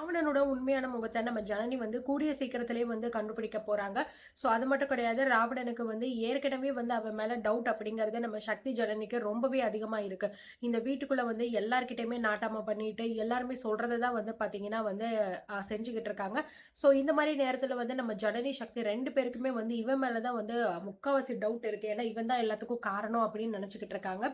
ராவணனோட உண்மையான முகத்த நம்ம ஜனனி வந்து கூடிய சீக்கிரத்திலேயே வந்து கண்டுபிடிக்க போறாங்க. ஸோ அது மட்டும் கிடையாது. ராவணனுக்கு வந்து ஏற்கனவே வந்து அவன் மேல டவுட் அப்படிங்கிறது நம்ம சக்தி ஜனனிக்கு ரொம்பவே அதிகமா இருக்கு. இந்த வீட்டுக்குள்ள வந்து எல்லார்கிட்டயுமே நாட்டாம பண்ணிட்டு, எல்லாருமே சொல்றத தான் வந்து பார்த்தீங்கன்னா வந்து செஞ்சுகிட்டு இருக்காங்க. ஸோ இந்த மாரி நேரத்தில வந்து நம்ம ஜனனி, சக்தி 2 பேருக்குமே வந்து இவன் மேல தான் வந்து முக்காவாசி டவுட் இருக்கு. ஏன்னா இவன் தான் எல்லாத்துக்கும் காரணம் அப்படின்னு நெனச்சுக்கிட்டு இருக்காங்க.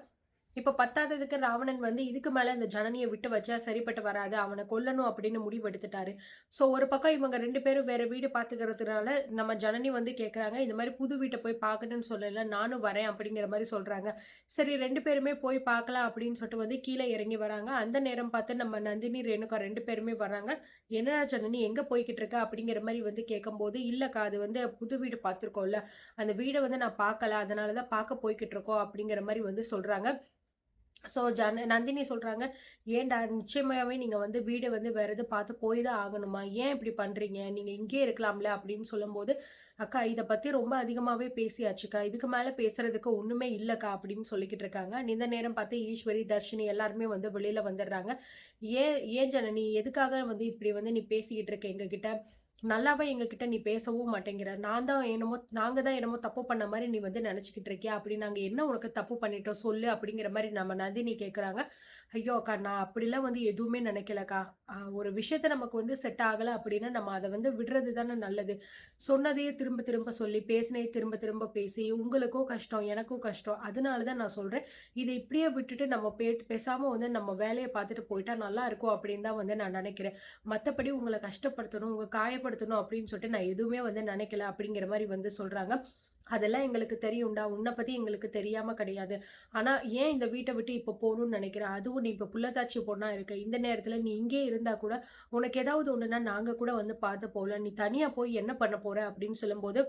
இப்ப பத்தாததுக்கு ராவணன் வந்து இதுக்கு மேல இந்த ஜனனிய விட்டு வச்சா சரிப்பட்டு வராது. அவன கொல்லணும் அப்படின்னு முடிவு எடுத்துட்டாரு. ஸோ ஒரு பக்கம் இவங்க 2 பேரும் வேற வீடு பாத்துக்கிறதுனால நம்ம ஜனனி வந்து கேட்கறாங்க. இந்த மாரி புது வீட்ட போய் பாக்கணும்னு சொல்லல. நானும் வரேன் அப்படிங்கிற மாரி சொல்றாங்க. சரி 2 பேருமே போய் பார்க்கலாம் அப்படின்னு சொல்லிட்டு வந்து கீழ இறங்கி வராங்க. அந்த நேரம் பார்த்து நம்ம நந்தினி, ரேணுகா 2 பேருமே வராங்க. "என்னடா ஜனனி எங்க போய்க்கிட்டு இருக்க?" அப்படிங்கிற மாரி வந்து கேட்கும்போது, "இல்லக்கா அது வந்து புது வீடு பாத்துருக்கோம்ல. அந்த வீட வந்து நான் பார்க்கல. அதனால தான் பார்க்க போய்க்கிட்டு இருக்கோம்." அப்படிங்கிற மாரி வந்து சொல்றாங்க. ஸோ நந்தினி சொல்றாங்க, "ஏன்டா நிச்சயமாவே நீங்க வந்து வீட வந்து வேற எதுவும் பார்த்து போய் தான் ஆகணுமா? ஏன் இப்படி பண்றீங்க? நீங்க இங்கேயே இருக்கலாம்ல." அப்படின்னு சொல்லும்போது, "அக்கா இத பத்தி ரொம்ப அதிகமாவே பேசியாச்சுக்கா. இதுக்கு மேல பேசுறதுக்கு ஒண்ணுமே இல்லக்கா." அப்படின்னு சொல்லிக்கிட்டு இருக்காங்க. இந்த நேரம் பார்த்து ஈஸ்வரி, தர்ஷினி எல்லாருமே வந்து வெளியில வந்துடுறாங்க. "ஏன் ஏன் ஜனனி எதுக்காக வந்து இப்படி வந்து நீ பேசிக்கிட்டு இருக்க எங்ககிட்ட? நல்லாவே எங்ககிட்ட நீ பேசவும் மாட்டேங்கிற. நாங்க தான் என்னமோ தப்பு பண்ண மாரி நீ வந்து நெனச்சுக்கிட்டு இருக்கியா? அப்படி நாங்க என்ன உனக்கு தப்பு பண்ணிட்டோம் சொல்லு." அப்படிங்கிற மாரி நம்ம நந்தினி கேட்கறாங்க. ஐயோ! அக்கா நான் அப்படிலாம் வந்து எதுவுமே நெனைக்கலக்கா. ஒரு விஷயத்த நமக்கு வந்து செட் ஆகல அப்படின்னா, நம்ம அத வந்து விடுறது தானே நல்லது. சொன்னதையே திரும்ப திரும்ப சொல்லி, பேசினதையே திரும்ப திரும்ப பேசி, உங்களுக்கும் கஷ்டம், எனக்கும் கஷ்டம். அதனால தான் நான் சொல்றேன். இத இப்படியே விட்டுட்டு நம்ம பேசாம வந்து நம்ம வேலைய பார்த்துட்டு போயிட்டா நல்லாருக்கும் அப்படின்னு தான் வந்து நான் நெனைக்கிறேன். மத்தபடி உங்கள கஷ்டப்படுத்தணும், உங்கள காயப்படுத்தணும் அப்படின்னு சொல்லிட்டு நான் எதுவுமே வந்து நெனைக்கல அப்படிங்கிற மாரி வந்து சொல்றாங்க. அதெல்லாம் எங்களுக்கு தெரியும்டா. உன்ன பத்தி எங்களுக்கு தெரியாம கிடையாது. ஆனா ஏன் இந்த வீட்ட விட்டு இப்ப போணும்னு நெனைக்கிற? அதுவும் நீ இப்ப புள்ளத்தாச்சி பொண்ணா இருக்க. இந்த நேரத்துல நீ இங்கேயே இருந்தா கூட, உனக்கு ஏதாவது ஒண்ணுன்னா நாங்க கூட வந்து பார்த்துப்போம்ல. நீ தனியா போய் என்ன பண்ண போற? அப்படின்னு சொல்லும்போது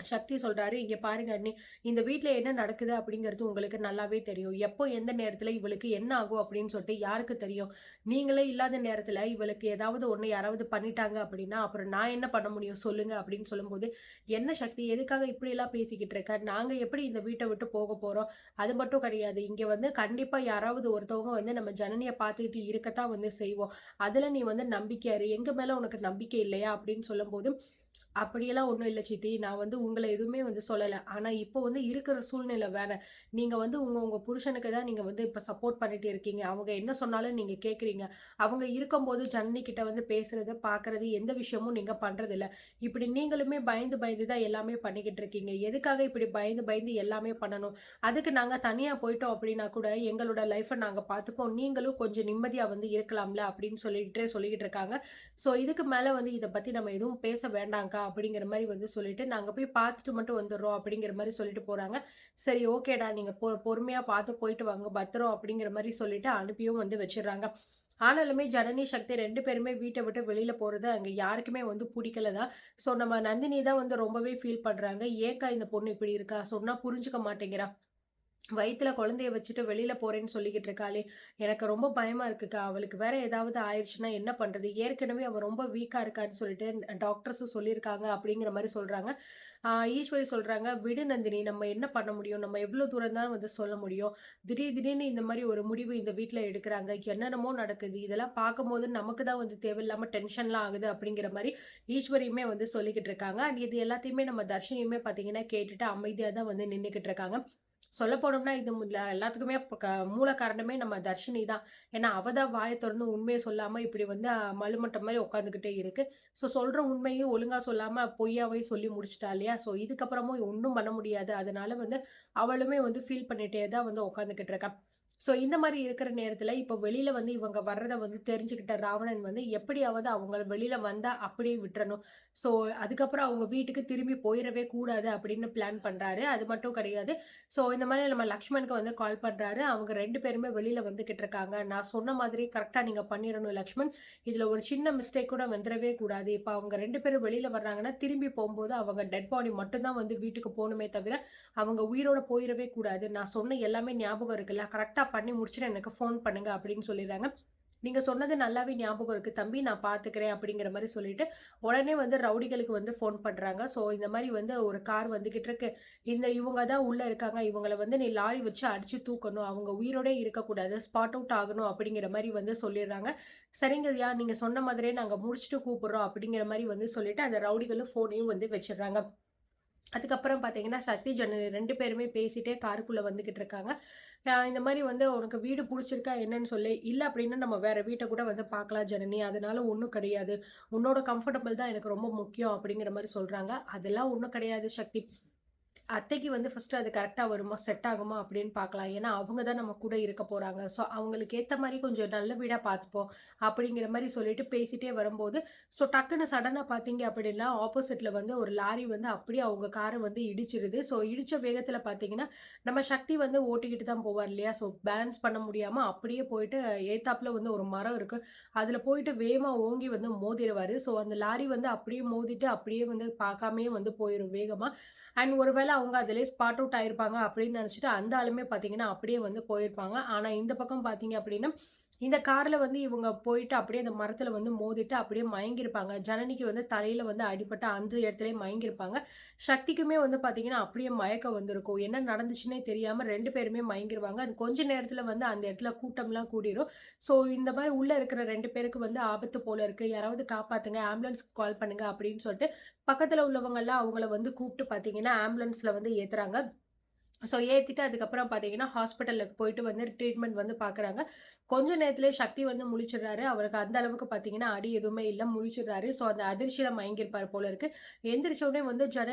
சக்தி சொல்றாரு, "இங்க பாருங்க அண்ணி, இந்த வீட்ல என்ன நடக்குது அப்படிங்கிறது உங்களுக்கு நல்லாவே தெரியும். எப்போ எந்த நேரத்துல இவளுக்கு என்ன ஆகும் அப்படின்னு சொல்லிட்டு யாருக்கு தெரியும்? நீங்களே இல்லாத நேரத்துல இவளுக்கு ஏதாவது ஒண்ணு யாராவது பண்ணிட்டாங்க அப்படின்னா, அப்புறம் நான் என்ன பண்ண முடியும் சொல்லுங்க?" அப்படின்னு சொல்லும்போது, "என்ன சக்தி எதுக்காக இப்படியெல்லாம் பேசிக்கிட்டு இருக்க? நாங்க எப்படி இந்த வீட்ட விட்டு போக போறோம்? அது மட்டும் கிடையாது. இங்க வந்து கண்டிப்பா யாராவது ஒருத்தவங்க வந்து நம்ம ஜனனிய பார்த்துக்கிட்டு இருக்கத்தான் வந்து செய்வோம். அதுல நீ வந்து நம்பிக்கையா இரு. எங்க மேல உனக்கு நம்பிக்கை இல்லையா?" அப்படின்னு சொல்லும்போது, அப்படியெல்லாம் ஒண்ணும் இல்ல சித்தி. நான் வந்து உங்கள எதுவுமே வந்து சொல்லல. ஆனா இப்போ வந்து இருக்கிற சூழ்நிலை வேற. நீங்க வந்து உங்க உங்க புருஷனுக்கு தான் நீங்க வந்து இப்ப சப்போர்ட் பண்ணிட்டு இருக்கீங்க. அவங்க என்ன சொன்னாலும் நீங்க கேட்கிறீங்க. அவங்க இருக்கும்போது ஜனனி கிட்ட வந்து பேசுறது, பார்க்கறது எந்த விஷயமும் நீங்க பண்றதில்ல. இப்படி நீங்களுமே பயந்து பயந்து தான் எல்லாமே பண்ணிக்கிட்டு இருக்கீங்க. எதுக்காக இப்படி பயந்து பயந்து எல்லாமே பண்ணணும்? அதுக்கு நாங்க தனியா போயிட்டோம் அப்படின்னா கூட எங்களோட லைஃப்ப நாங்க பார்த்துப்போம். நீங்களும் கொஞ்சம் நிம்மதியா வந்து இருக்கலாம்ல அப்படின்னு சொல்லிக்கிட்டு இருக்காங்க. ஸோ இதுக்கு மேல வந்து இத பத்தி நம்ம எதுவும் பேச வேண்டாங்க்கா அப்படிங்கிற மாரி வந்து சொல்லிட்டு, நாங்க போய் பார்த்துட்டு மட்டும் வந்துர்றோம் அப்படிங்கிற மாரி சொல்லிட்டு போறாங்க. சரி ஓகேடா நீங்க பொறுமையா பார்த்து போயிட்டு வாங்க பத்திரம் அப்படிங்கிற மாரி சொல்லிட்டு அனுப்பியும் வந்து வச்சுர்றாங்க. ஆனாலுமே ஜனனி, சக்தி 2 பேருமே வீட்ட விட்டு வெளியில போறது அங்க யாருக்குமே வந்து புடிக்கல தான். ஸோ நம்ம நந்தினி தான் வந்து ரொம்பவே ஃபீல் பண்றாங்க. ஏன்க்கா இந்த பொண்ணு இப்படி இருக்கா? சொன்னா புரிஞ்சுக்க மாட்டேங்கிறா. வயித்துல குழந்தைய வச்சுட்டு வெளியில போறேன்னு சொல்லிக்கிட்டு இருக்காளே! எனக்கு ரொம்ப பயமா இருக்குக்கா. அவளுக்கு வேற ஏதாவது ஆயிருச்சுன்னா என்ன பண்றது? ஏற்கனவே அவ ரொம்ப வீக்கா இருக்கான்னு சொல்லிட்டு டாக்டர்ஸும் சொல்லியிருக்காங்க அப்படிங்கிற மாரி சொல்றாங்க. ஈஸ்வரி சொல்றாங்க, "விடு நந்தினி நம்ம என்ன பண்ண முடியும்? நம்ம எவ்ளோ தூரம் தான் வந்து சொல்ல முடியும்? திடீர்னு இந்த மாரி ஒரு முடிவு இந்த வீட்ல எடுக்குறாங்க. என்னென்னமோ நடக்குது. இதெல்லாம் பார்க்கும்போது நமக்கு தான் வந்து தேவையில்லாம டென்ஷன்லாம் ஆகுது." அப்படிங்கிற மாரி ஈஸ்வரியுமே வந்து சொல்லிக்கிட்டு இருக்காங்க. அண்ட் இது எல்லாத்தையுமே நம்ம தர்ஷினியுமே பார்த்தீங்கன்னா கேட்டுட்டு அமைதியா தான் வந்து நின்னுக்கிட்டு இருக்காங்க. சொல்லப்போனோம்னா, இது எல்லாத்துக்குமே மூல காரணமே நம்ம தர்ஷினி தான். ஏன்னா, அவ தான் வாய தொறந்து உண்மைய சொல்லாம இப்படி வந்து மலுமட்ட மாரி உட்காந்துக்கிட்டே இருக்கு. ஸோ, சொல்ற உண்மையும் ஒழுங்கா சொல்லாம பொய்யாவே சொல்லி முடிச்சுட்டா இல்லையா? ஸோ, இதுக்கப்புறமும் ஒண்ணும் பண்ண முடியாது. அதனால வந்து அவளுமே வந்து ஃபீல் பண்ணிட்டே தான் வந்து உட்காந்துக்கிட்டு இருக்கா. ஸோ, இந்த மாரி இருக்கிற நேரத்தில, இப்போ வெளியில வந்து இவங்க வர்றத வந்து தெரிஞ்சுக்கிட்ட ராவணன் வந்து எப்படியாவது அவங்கள வெளியில வந்தா அப்படியே விட்டுறணும். ஸோ, அதுக்கப்புறம் அவங்க வீட்டுக்கு திரும்பி போயிறவே கூடாது அப்படின்னு பிளான் பண்றாரு. அது மட்டும் கிடையாது. ஸோ, இந்த மாரி நம்ம லக்ஷ்மணுக்கு வந்து கால் பண்றாரு. அவங்க 2 பேருமே வெளியில வந்துகிட்டு இருக்காங்க. நான் சொன்ன மாதிரி கரெக்ட்டா நீங்க பண்ணிறணும் லக்ஷ்மண். இதுல ஒரு சின்ன மிஸ்டேக் கூட வந்துறவே கூடாது. இப்ப அவங்க 2 பேரும் வெளியில வர்றாங்கன்னா, திரும்பி போம்போது அவங்க டெட் பாடி மட்டும் தான் வந்து வீட்டுக்கு போணுமே தவிர, அவங்க உயிரோட போயிறவே கூடாது. நான் சொன்ன எல்லாமே ஞாபகம் இருக்குல்ல. கரெக்ட்டா பண்ணி முடிச்சுட்டு எனக்கு ஃபோன் பண்ணுங்க அப்படின்னு சொல்லிடுறாங்க. நீங்க சொன்னது நல்லாவே ஞாபகம் இருக்கு தம்பி. நான் பார்த்துக்கிறேன் அப்படிங்கிற மாரி சொல்லிட்டு, உடனே வந்து ரவுடிகளுக்கு வந்து ஃபோன் பண்றாங்க. ஸோ இந்த மாரி வந்து ஒரு கார் வந்துகிட்டு இருக்கு. இவங்க தான் உள்ள இருக்காங்க. இவங்கள வந்து நீ லாரி வச்சு அடிச்சு தூக்கணும். அவங்க உயிரோடே இருக்கக்கூடாது. ஸ்பாட் அவுட் ஆகணும் அப்படிங்கிற மாரி வந்து சொல்லிர்றாங்க. சரிங்கய்யா, நீங்க சொன்ன மாதிரியே நாங்க முடிச்சுட்டு கூப்பிடுறோம் அப்படிங்கிற மாரி வந்து சொல்லிட்டு, அந்த ரவுடிகளும் ஃபோனையும் வந்து வச்சுடுறாங்க. அதுக்கப்புறம் பார்த்தீங்கன்னா, சக்தி, ஜனனி 2 பேருமே பேசிட்டே காருக்குள்ள வந்துகிட்டு இருக்காங்க. இந்த மாரி வந்து "உனக்கு வீடு புடிச்சிருக்கா என்னன்னு சொல்லு. இல்ல அப்டின்னா நம்ம வேற வீட்ட கூட வந்து பார்க்கலாம் ஜனனி. அதனால ஒண்ணும் கிடையாது. உன்னோட கம்ஃபர்டபிள் தான் எனக்கு ரொம்ப முக்கியம்." அப்படிங்கிற மாரி சொல்றாங்க. "அதெல்லாம் ஒண்ணும் கிடையாது சக்தி. அத்தைக்கு வந்து ஃபர்ஸ்ட்டு அது கரெக்ட்டா வருமா? செட் ஆகுமா? அப்படின்னு பார்க்கலாம். ஏன்னா, அவங்க தான் நம்ம கூட இருக்க போறாங்க. ஸோ, அவங்களுக்கு ஏத்த மாரி கொஞ்சம் நல்ல வீடா பார்த்துப்போம்." அப்படிங்கிற மாரி சொல்லிட்டு பேசிட்டே வரும்போது, ஸோ டக்குனு சடனா பார்த்தீங்க அப்படின்னா, ஆப்போசிட்ல வந்து ஒரு லாரி வந்து அப்படியே அவங்க கார வந்து இடிச்சிருது. ஸோ, இடிச்ச வேகத்தில பார்த்தீங்கன்னா, நம்ம சக்தி வந்து ஓட்டிக்கிட்டு தான் போவார் இல்லையா? ஸோ, பேலன்ஸ் பண்ண முடியாம அப்படியே போயிட்டு எய்த்தாப்ல வந்து ஒரு மரம் இருக்கு. அதில போயிட்டு வேகமா ஓங்கி வந்து மோதிருவாரு. ஸோ, அந்த லாரி வந்து அப்படியே மோதிட்டு, அப்படியே வந்து பார்க்காமயே வந்து போயிரும் வேகமா. அண்ட் ஒருவேள அவங்க அதிலயே ஸ்பாட் அவுட் ஆயிருப்பாங்க அப்படின்னு நெனச்சுட்டு, அந்த ஆளுமே பார்த்தீங்கன்னா, அப்படியே வந்து போயிருப்பாங்க. ஆனா இந்த பக்கம் பார்த்தீங்க அப்படின்னா, இந்த கார்ல வந்து இவங்க போயிட்டு அப்படியே அந்த மரத்தில வந்து மோதிட்டு அப்படியே மயங்கியிருப்பாங்க. ஜனனிக்கு வந்து தலையில வந்து அடிபட்டு அந்த இடத்துலயே மயங்கியிருப்பாங்க. சக்திக்குமே வந்து பார்த்தீங்கன்னா, அப்படியே மயக்கம் வந்திருக்கும். என்ன நடந்துச்சுன்னே தெரியாம 2 பேருமே மயங்கிருவாங்க. அண்ட் கொஞ்ச நேரத்தில வந்து அந்த இடத்துல கூட்டம்லாம் கூடிரும். ஸோ இந்த மாரி உள்ள இருக்கிற 2 பேருக்கு வந்து ஆபத்து போல இருக்கு. யாராவது காப்பாத்துங்க, ஆம்புலன்ஸ்க்கு கால் பண்ணுங்க அப்படின்னு சொல்லிட்டு, பக்கத்துல உள்ளவங்கலாம் அவங்கள வந்து கூப்ட்டு பார்த்தீங்கன்னா, ஆம்புலன்ஸ்ல வந்து ஏத்துறாங்க. ஸோ ஏத்திட்டு அதுக்கப்புறம் பார்த்தீங்கன்னா, ஹாஸ்பிட்டலுக்கு போயிட்டு வந்து ட்ரீட்மெண்ட் வந்து பார்க்குறாங்க. கொஞ்ச நேரத்திலேயே சக்தி வந்து முழிச்சுடுறாரு. அவருக்கு அந்த அளவுக்கு பார்த்தீங்கன்னா, அடி எதுவுமே இல்ல. முழிச்சுடுறாரு. ஸோ அந்த அதிர்ச்சியில மயங்கியிருப்பார் போல இருக்கு. எந்திரிச்ச உடனே வந்து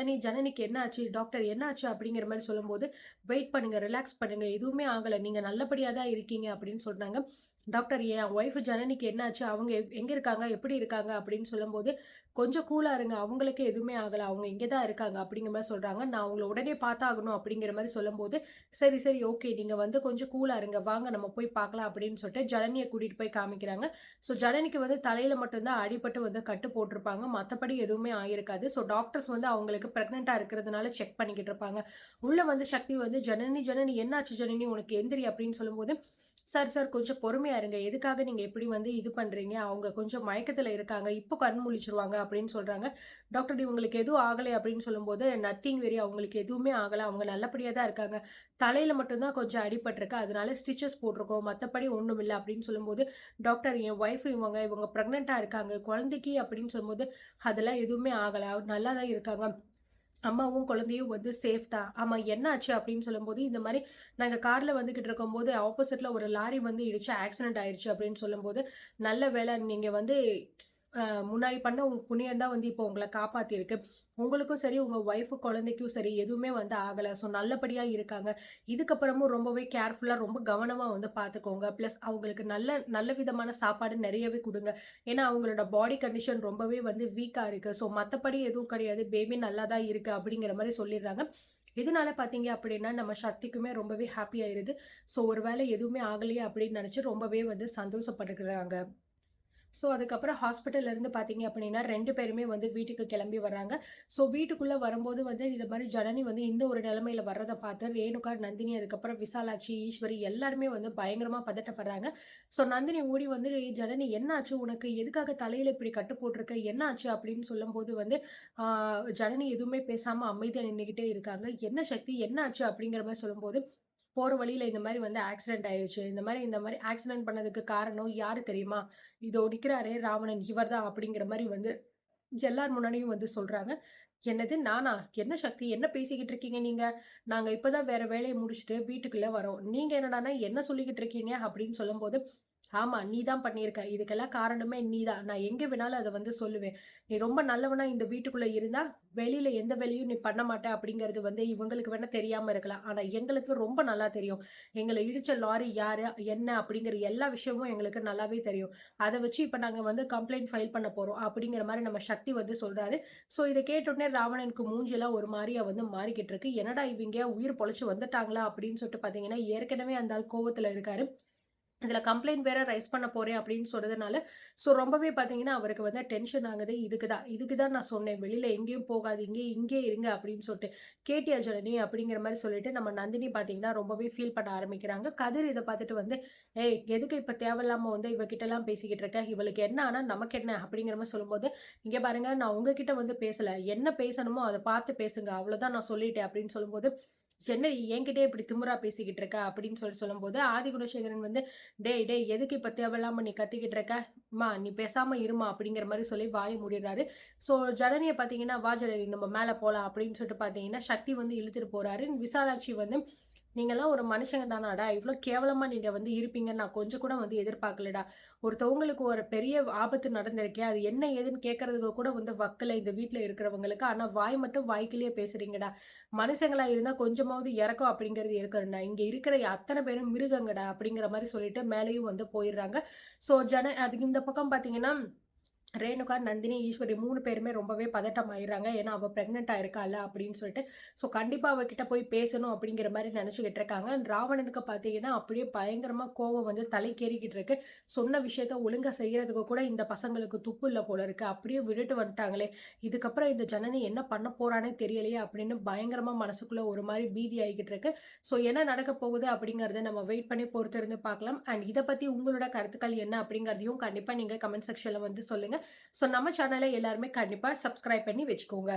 ஜனனிக்கு என்ன ஆச்சு? டாக்டர் என்ன ஆச்சு? அப்படிங்கிற மாரி சொல்லும்போது, வெயிட் பண்ணுங்க, ரிலாக்ஸ் பண்ணுங்க. எதுவுமே ஆகல. நீங்க நல்லபடியா தான் இருக்கீங்க அப்படின்னு சொன்னாங்க. டாக்டர் என் ஒய்ஃப் ஜனனிக்கு என்ன ஆச்சு? அவங்க எங்க இருக்காங்க? எப்படி இருக்காங்க? அப்படின்னு சொல்லும்போது, கொஞ்சம் கூலா இருங்க. அவங்களுக்கு எதுவுமே ஆகல. அவங்க இங்க தான் இருக்காங்க அப்படிங்கிற மாரி சொல்றாங்க. நான் அவங்கள உடனே பார்த்தாகணும் அப்படிங்கிற மாரி சொல்லும்போது, சரி, சரி, ஓகே. நீங்க வந்து கொஞ்சம் கூலா இருங்க. வாங்க நம்ம போய் பார்க்கலாம் அப்படின்னு சொல்லிட்டு ஜனனிய கூட்டிட்டு போய் காமிக்கிறாங்க. ஸோ ஜனனிக்கு வந்து தலையில மட்டும் தான் அடிபட்டு வந்து கட்டு போட்டுருப்பாங்க. மத்தபடி எதுவுமே ஆயிருக்காது. ஸோ டாக்டர்ஸ் வந்து அவங்களுக்கு பிரெக்னன்ட்டா இருக்கிறதுனால செக் பண்ணிக்கிட்டு இருப்பாங்க. உள்ள வந்து சக்தி வந்து ஜனனி என்னாச்சு ஜனனி உனக்கு எந்திரி அப்படின்னு சொல்லும்போது, சார் கொஞ்சம் பொறுமையா இருங்க. எதுக்காக நீங்க இப்படி வந்து இது பண்றீங்க? அவங்க கொஞ்சம் மயக்கத்துல இருக்காங்க. இப்போ கண் முழிச்சுருவாங்க அப்படின்னு சொல்றாங்க. டாக்டர் இவங்களுக்கு எதுவும் ஆகலை அப்படின்னு சொல்லும்போது, நத்திங் வெரி அவங்களுக்கு எதுவுமே ஆகல. அவங்க நல்லபடியா தான் இருக்காங்க. தலையில மட்டும் தான் கொஞ்சம் அடிபட்டுருக்கு. அதனால ஸ்டிச்சஸ் போட்டுருக்கோம். மத்தபடி ஒண்ணும் இல்ல அப்படின்னு சொல்லும்போது, டாக்டர் என் ஒய்ஃப் இவங்க பிரெக்னன்ட்டா இருக்காங்க. குழந்தைக்கு அப்படின்னு சொல்லும்போது, அதெல்லாம் எதுவுமே ஆகல. நல்லா தான் இருக்காங்க. அம்மாவும், குழந்தையும் வந்து சேஃப் தான். ஆமா என்ன ஆச்சு அப்படின்னு சொல்லும்போது, இந்த மாரி நாங்க கார்ல வந்துகிட்டு இருக்கும்போது, ஆப்போசிட்ல ஒரு லாரி வந்து இடிச்சு ஆக்சிடென்ட் ஆயிருச்சு அப்படின்னு சொல்லும்போது, நல்ல வேளை நீங்க வந்து முன்னாடி பண்ண உங்க புண்ணியம் தான் வந்து இப்போ உங்கள காப்பாத்தியிருக்கு. உங்களுக்கும் சரி, உங்க ஒய்ஃப், குழந்தைக்கும் சரி எதுவுமே வந்து ஆகல. ஸோ நல்லபடியா இருக்காங்க. இதுக்கப்புறமும் ரொம்பவே கேர்ஃபுல்லா, ரொம்ப கவனமா வந்து பார்த்துக்கோங்க. பிளஸ் அவங்களுக்கு நல்ல நல்ல விதமான சாப்பாடு நெறையவே குடுங்க. ஏன்னா, அவங்களோட பாடி கண்டிஷன் ரொம்பவே வந்து வீக்கா இருக்கு. ஸோ மத்தபடி எதுவும் கிடையாது. பேபி நல்லா தான் இருக்கு அப்படிங்கிற மாரி சொல்லிடுறாங்க. இதனால பார்த்தீங்க அப்படின்னா, நம்ம சக்திக்குமே ரொம்பவே ஹாப்பி ஆயிருது. ஸோ ஒரு வேளை எதுவுமே ஆகலையே அப்படின்னு நெனச்சு ரொம்பவே வந்து சந்தோஷப்பட்டுக்கிறாங்க. ஸோ, அதுக்கப்புறம் ஹாஸ்பிட்டல்ல இருந்து பார்த்தீங்க அப்படின்னா, 2 பேருமே வந்து வீட்டுக்கு கிளம்பி வர்றாங்க. ஸோ, வீட்டுக்குள்ள வரும்போது வந்து இந்த மாரி ஜனனி வந்து இந்த ஒரு நிலைமையில வர்றத பார்த்து ரேணுகா, நந்தினி, அதுக்கப்புறம் விசாலாட்சி, ஈஸ்வரி எல்லாருமே வந்து பயங்கரமா பதட்டப்படுறாங்க. ஸோ, நந்தினி ஓடி வந்து "ஜனனி என்னாச்சு உனக்கு? எதுக்காக தலையில இப்படி கட்டு போட்டுருக்க? என்னாச்சு?" அப்படின்னு சொல்லும்போது வந்து, ஆ ஜனனி எதுவுமே பேசாம அமைதியா நின்னுகிட்டே இருக்காங்க. "என்ன சக்தி? என்னாச்சு?" அப்படிங்கிற மாரி சொல்லும்போது, போற வழியில இந்த மாரி வந்து ஆக்சிடென்ட் ஆயிருச்சு. இந்த மாரி ஆக்சிடென்ட் பண்ணதுக்கு காரணம் யாரு தெரியுமா? இதோ நிக்கிறாரே ராவணன் இவர் தான் அப்படிங்கிற மாரி வந்து எல்லார் முன்னாடியும் வந்து சொல்றாங்க. என்னது நானா? என்ன சக்தி? என்ன பேசிக்கிட்டு இருக்கீங்க நீங்க? நாங்க இப்ப தான் வேற வேலைய முடிச்சுட்டு வீட்டுக்குள்ள வரோம். நீங்க என்னடான்னா என்ன சொல்லிக்கிட்டு இருக்கீங்க? அப்படின்னு சொல்லும்போது, ஆமா நீ தான் பண்ணியிருக்க. இதுக்கெல்லாம் காரணமே நீ தான். நான் எங்க வேணாலும் அத வந்து சொல்லுவேன். நீ ரொம்ப நல்லவனா இந்த வீட்டுக்குள்ள இருந்தா, வெளியில எந்த வேலையும் நீ பண்ண மாட்ட அப்படிங்கிறது வந்து இவங்களுக்கு வேணா தெரியாம இருக்கலாம். ஆனா எங்களுக்கு ரொம்ப நல்லா தெரியும். எங்கள இடிச்ச லாரி யாரு? என்ன? அப்படிங்கிற எல்லா விஷயமும் எங்களுக்கு நல்லாவே தெரியும். அத வச்சு இப்ப நாங்க வந்து கம்ப்ளைண்ட் ஃபைல் பண்ண போறோம். அப்படிங்கிற மாரி நம்ம சக்தி வந்து சொல்றாரு. ஸோ இத கேட்டவுடனே ராவணனுக்கு மூஞ்சியெல்லாம் ஒரு மாரியா வந்து மாறிக்கிட்டு இருக்கு. என்னடா இவங்க உயிர் பொழச்சு வந்துட்டாங்களா? அப்படின்னு சொல்லிட்டு பார்த்தீங்கன்னா, ஏற்கனவே அந்த ஆள் கோவத்துல இருக்காரு. இதில கம்ப்ளைண்ட் வேற ரைஸ் பண்ண போறேன் அப்படின்னு சொன்னதுனால, ரொம்பவே பார்த்தீங்கன்னா, அவருக்கு வந்து டென்ஷன் ஆகுது. இதுக்கு தான் நான் சொன்னேன். வெளியில எங்கேயும் போகாதீங்க. இங்கேயே இருங்க அப்படின்னு சொல்ட்டு. கேட்டியா ஜனனி? அப்படிங்கிற மாரி சொல்லிட்டு நம்ம நந்தினி பார்த்தீங்கன்னா, ரொம்பவே ஃபீல் பண்ண ஆரம்பிக்கிறாங்க. கதிர் இத பார்த்துட்டு வந்து, "ஏய் எதுக்கு இப்ப தேவையில்லாம வந்து இவ கிட்டலாம் பேசிக்கிட்டு இருக்க? இவளுக்கு என்ன ஆனா நமக்கு என்ன?" அப்படிங்கிற மாரி சொல்லும்போது, "இங்க பாருங்க நான் உங்ககிட்ட வந்து பேசல. என்ன பேசணுமோ அத பார்த்து பேசுங்க. அவ்வளோதான் நான் சொல்லிட்டேன்." அப்படின்னு சொல்லும்போது, "என்ன என்கிட்டயே இப்படி திமிரா பேசிக்கிட்டு இருக்க?" அப்படின்னு சொல்லும்போது, ஆதிகுணசேகரன் வந்து, "டேய் டேய் எதுக்கு இப்ப தேவையில்லாம நீ கத்திக்கிட்டு இருக்க? அம்மா நீ பேசாம இரும்மா" அப்படிங்கிற மாரி சொல்லி வாய மூடிறாரு. ஸோ ஜனனிய பார்த்தீங்கன்னா, "வா ஜனனி நம்ம மேல போலாம்" அப்படின்னு சொல்லிட்டு பார்த்தீங்கன்னா, சக்தி வந்து இழுத்துட்டு போறாரு. விசாலாட்சி வந்து, "நீங்கலாம் ஒரு மனுஷங்க தானாடா? இவ்ளோ கேவலமா நீங்க வந்து இருப்பீங்கன்னு நான் கொஞ்சம் கூட வந்து எதிர்பார்க்கலடா. ஒருத்தவங்களுக்கு ஒரு பெரிய ஆபத்து நடந்திருக்கே, அது என்ன ஏதுன்னு கேட்கறதுக்கு கூட வந்து வக்கில்ல இந்த வீட்ல இருக்கிறவங்களுக்கு. ஆனா வாய் மட்டும் வாய்க்கிலேயே பேசுறீங்கடா. மனுஷங்களா இருந்தா கொஞ்சமாவது இரக்கம் அப்படிங்கிறது இருக்கணும்டா. இங்க இருக்கிற அத்தன பேரும் மிருகங்கடா" அப்படிங்கிற மாரி சொல்லிட்டு மேலேயும் வந்து போயிர்றாங்க. அதுக்கு இந்த பக்கம் பார்த்தீங்கன்னா ரேணுகா, நந்தினி, ஈஸ்வரி 3 பேருமே ரொம்பவே பதட்டம் ஆயிர்றாங்க. ஏன்னா, அவ பிரெக்னன்ட்டா இருக்கால்ல அப்படின்னு சொல்லிட்டு. கண்டிப்பா அவகிட்ட போய் பேசணும் அப்படிங்கிற மாரி நெனச்சுக்கிட்டு இருக்காங்க. ராவணனுக்கு பார்த்தீங்கன்னா, அப்படியே பயங்கரமா கோவம் வந்து தலைக்கேறிக்கிட்டு இருக்கு. சொன்ன விஷயத்த ஒழுங்கா செய்யறதுக்கு கூட இந்த பசங்களுக்கு துப்பு இல்ல போல இருக்கு. அப்படியே விட்டுட்டு வந்துட்டாங்களே! இதுக்கப்புறம் இந்த ஜனனி என்ன பண்ண போறான்னே தெரியலையே! அப்படின்னு பயங்கரமா மனசுக்குள்ள ஒரு மாரி பீதி ஆயிக்கிட்டு இருக்கு. என்ன நடக்க போகுது அப்படிங்கிறத நம்ம வெயிட் பண்ணி பொறுத்திருந்து பார்க்கலாம். அண்ட் இத பத்தி உங்களோட கருத்துக்கள் என்ன அப்படிங்கிறதையும் கண்டிப்பா நீங்க கமெண்ட் செக்ஷன்ல வந்து சொல்லுங்க. நம்ம சேனல எல்லாருமே கண்டிப்பா சப்ஸ்கிரைப் பண்ணி வச்சுக்கோங்க.